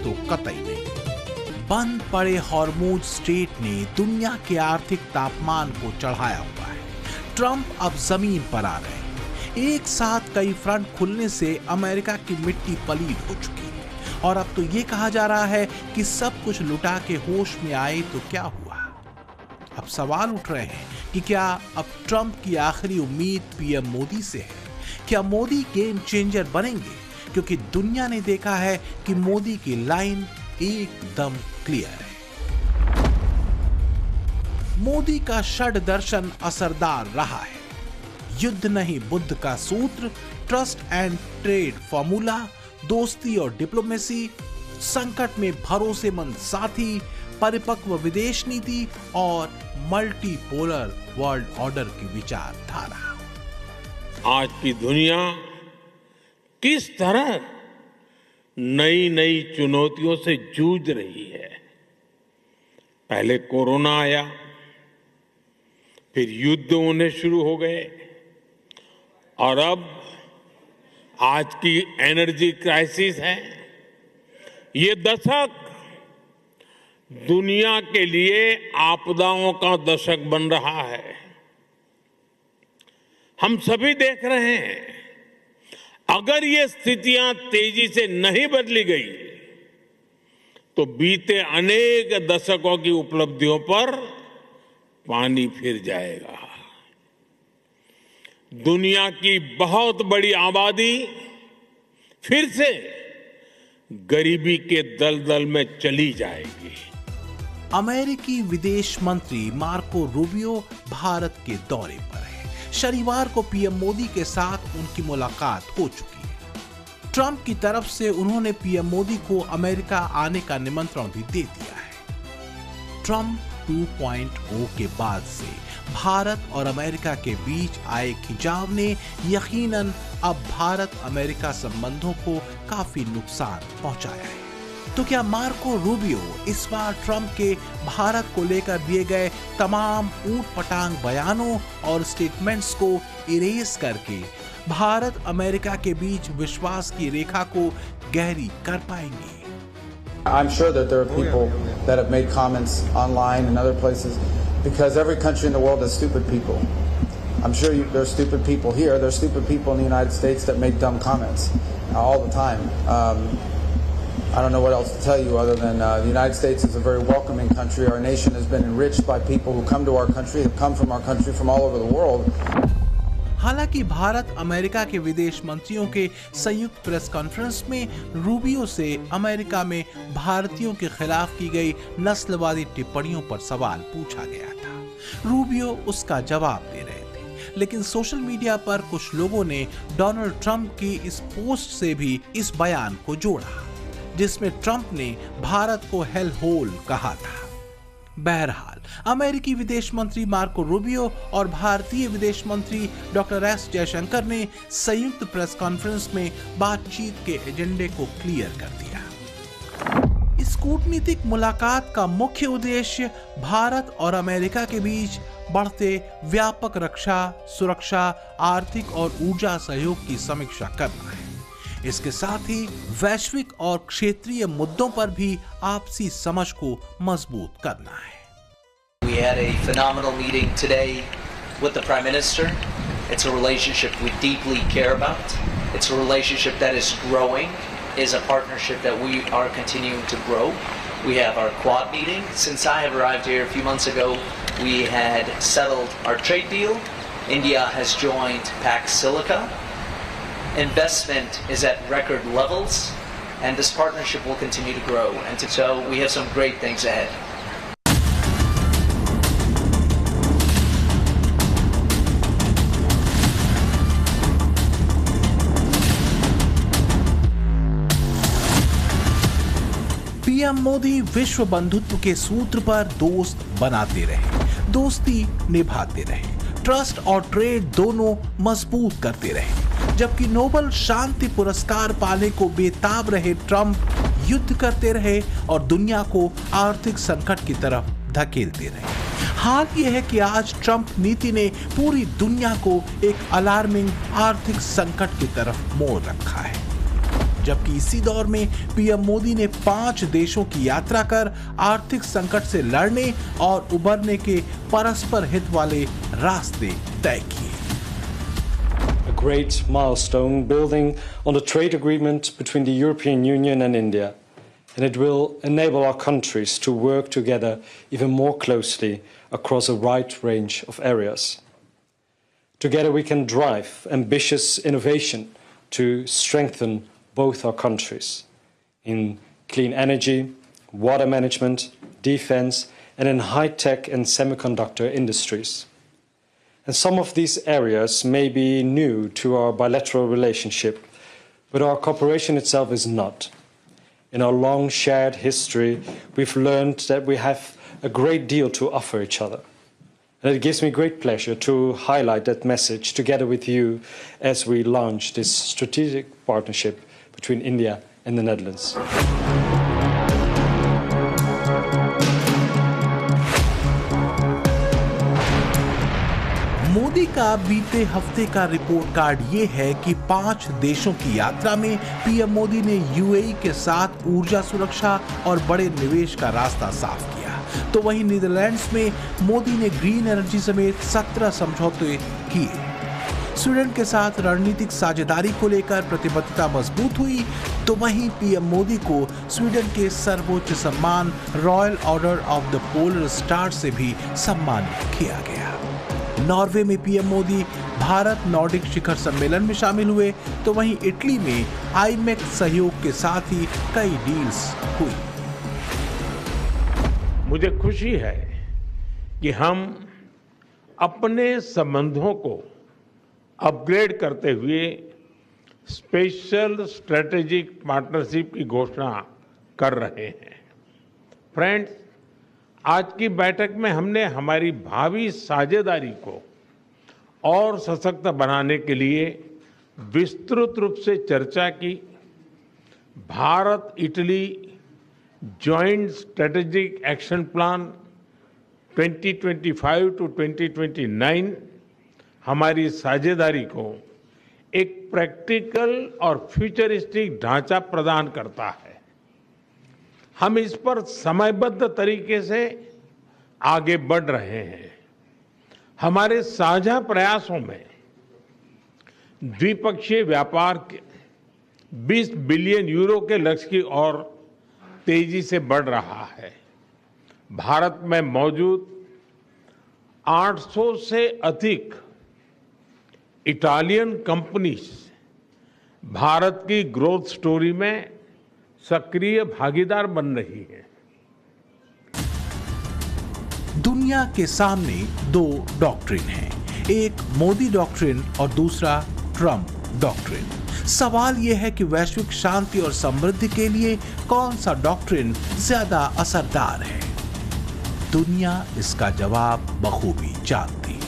तो कतई नहीं। बंद पड़े हॉर्मुज स्ट्रेट ने दुनिया के आर्थिक तापमान को चढ़ाया हुआ है। ट्रंप अब जमीन पर आ रहे हैं। एक साथ कई फ्रंट खुलने से अमेरिका की मिट्टी पलीद हो चुकी है और अब तो ये कहा जा रहा है कि सब कुछ लुटा के होश में आए तो क्या हुआ। अब सवाल उठ रहे हैं कि क्या अब ट्रंप की आखिरी उम्मीद पीएम मोदी से है? क्या मोदी गेम चेंजर बनेंगे? क्योंकि दुनिया ने देखा है कि मोदी की लाइन एकदम क्लियर है। मोदी का षड दर्शन असरदार रहा है। युद्ध नहीं बुद्ध का सूत्र, ट्रस्ट एंड ट्रेड फॉर्मूला, दोस्ती और डिप्लोमेसी, संकट में भरोसेमंद साथी, परिपक्व विदेश नीति और मल्टीपोलर वर्ल्ड ऑर्डर की विचारधारा। आज की दुनिया किस तरह नई नई चुनौतियों से जूझ रही है। पहले कोरोना आया, फिर युद्ध होने शुरू हो गए और अब आज की एनर्जी क्राइसिस है। ये दशक दुनिया के लिए आपदाओं का दशक बन रहा है। हम सभी देख रहे हैं, अगर ये स्थितियां तेजी से नहीं बदली गई तो बीते अनेक दशकों की उपलब्धियों पर पानी फिर जाएगा। दुनिया की बहुत बड़ी आबादी फिर से गरीबी के दलदल में चली जाएगी। अमेरिकी विदेश मंत्री मार्को रूबियो भारत के दौरे पर है। शनिवार को पीएम मोदी के साथ उनकी मुलाकात हो चुकी है। ट्रंप की तरफ से उन्होंने पीएम मोदी को अमेरिका आने का निमंत्रण भी दे दिया है। ट्रंप 2.0 के बाद से भारत और अमेरिका के बीच आए खिंचाव ने यकीनन अब भारत अमेरिका संबंधों को काफी नुकसान पहुंचाया है। तो क्या मार्को रूबियो इस बार ट्रंप के भारत को लेकर दिए गए तमाम ऊटपटांग बयानों और स्टेटमेंट्स को इरेज करके भारत अमेरिका के बीच विश्वास की रेखा को गहरी कर पाएंगे? I'm sure that there are people that have made comments online and other places because every country in the world has stupid people. I'm sure there are stupid people here. There are stupid people in the United States that make dumb comments all the time. I don't know what else to tell you other than the United States is a very welcoming country. Our nation has been enriched by people who come to our country, have come from our country from all over the world. हालांकि Bharat America के विदेश मंत्रियों के संयुक्त press conference में Rubio से America में भारतीयों के खिलाफ की गई नस्लवादी टिप्पणियों पर सवाल पूछा गया था। रूबियो उसका जवाब दे रहे थे, लेकिन सोशल मीडिया पर कुछ लोगों ने डोनाल्ड ट्रंप की इस पोस्ट से भी इस बयान को जोड़ा जिसमें ट्रंप ने भारत को हेल होल कहा था। बहरहाल अमेरिकी विदेश मंत्री मार्को रूबियो और भारतीय विदेश मंत्री डॉक्टर एस जयशंकर ने संयुक्त प्रेस कॉन्फ्रेंस में बातचीत के एजेंडे को क्लियर कर दिया। इस कूटनीतिक मुलाकात का मुख्य उद्देश्य भारत और अमेरिका के बीच बढ़ते व्यापक रक्षा, सुरक्षा, आर्थिक और ऊर्जा सहयोग की समीक्षा करना है। इसके साथ ही वैश्विक और क्षेत्रीय मुद्दों पर भी आपसी समझ को मजबूत करना है। We had a phenomenal meeting today with the Prime Minister. It's a relationship we deeply care about. It's a relationship that is growing, is a partnership that we are continuing to grow. We have our Quad meeting. Since I have arrived here a few months ago, we had settled our trade deal. India has joined Pax Silica. Investment is at record levels, and this partnership will continue to grow. And so we have some great things ahead. PM Modi विश्व बंधुत्व के सूत्र पर दोस्त बनाते रहे, दोस्ती निभाते रहे, ट्रस्ट और ट्रेड दोनों मजबूत करते रहे। जबकि नोबेल शांति पुरस्कार पाने को बेताब रहे ट्रंप युद्ध करते रहे और दुनिया को आर्थिक संकट की तरफ धकेलते रहे। हाल यह है कि आज ट्रंप नीति ने पूरी दुनिया को एक अलार्मिंग आर्थिक संकट की तरफ मोड़ रखा है। जबकि इसी दौर में पीएम मोदी ने 5 देशों की यात्रा कर आर्थिक संकट से लड़ने और उबरने के परस्पर हित वाले रास्ते तय किए। A great milestone building on the trade agreement between the European Union and India, and it will enable our countries to work together even more closely across a wide range of areas. Together we can drive ambitious innovation to strengthen both our countries in clean energy, water management, defense, and in high-tech and semiconductor industries. And some of these areas may be new to our bilateral relationship, but our cooperation itself is not. In our long shared history, we've learned that we have a great deal to offer each other. And it gives me great pleasure to highlight that message together with you as we launch this strategic partnership between India and the Netherlands. Modi का बीते हफ्ते का report card ये है कि 5 देशों की यात्रा में पीएम मोदी ने यूएई के साथ ऊर्जा सुरक्षा और बड़े निवेश का रास्ता साफ किया, तो वहीं नीदरलैंड्स में मोदी ने ग्रीन एनर्जी समेत 17 समझौते किए। स्वीडन के साथ रणनीतिक साझेदारी को लेकर प्रतिबद्धता मजबूत हुई, तो वहीं पीएम मोदी को स्वीडन के सर्वोच्च सम्मान royal order of the polar star से भी सम्मानित किया गया। नॉर्वे में पीएम मोदी भारत नॉर्डिक शिखर सम्मेलन में शामिल हुए, तो वहीं इटली में आईमेक सहयोग के साथ ही कई डील्स हुई। मुझे खुशी है कि हम अपने संबंधों को अपग्रेड करते हुए स्पेशल स्ट्रेटेजिक पार्टनरशिप की घोषणा कर रहे हैं। फ्रेंड्स, आज की बैठक में हमने हमारी भावी साझेदारी को और सशक्त बनाने के लिए विस्तृत रूप से चर्चा की। Bharat Italy joint strategic action plan 2025 to 2029 हमारी साझेदारी को एक प्रैक्टिकल और फ्यूचरिस्टिक ढांचा प्रदान करता है। हम इस पर समयबद्ध तरीके से आगे बढ़ रहे हैं। हमारे साझा प्रयासों में द्विपक्षीय व्यापार के 20 बिलियन यूरो के लक्ष्य की ओर तेजी से बढ़ रहा है। भारत में मौजूद 800 से अधिक इटालियन कंपनीज भारत की ग्रोथ स्टोरी में सक्रिय भागीदार बन रही है। दुनिया के सामने 2 डॉक्ट्रिन हैं, एक मोदी डॉक्ट्रिन और दूसरा ट्रंप डॉक्ट्रिन। सवाल यह है कि वैश्विक शांति और समृद्धि के लिए कौन सा डॉक्ट्रिन ज्यादा असरदार है? दुनिया इसका जवाब बखूबी जानती है।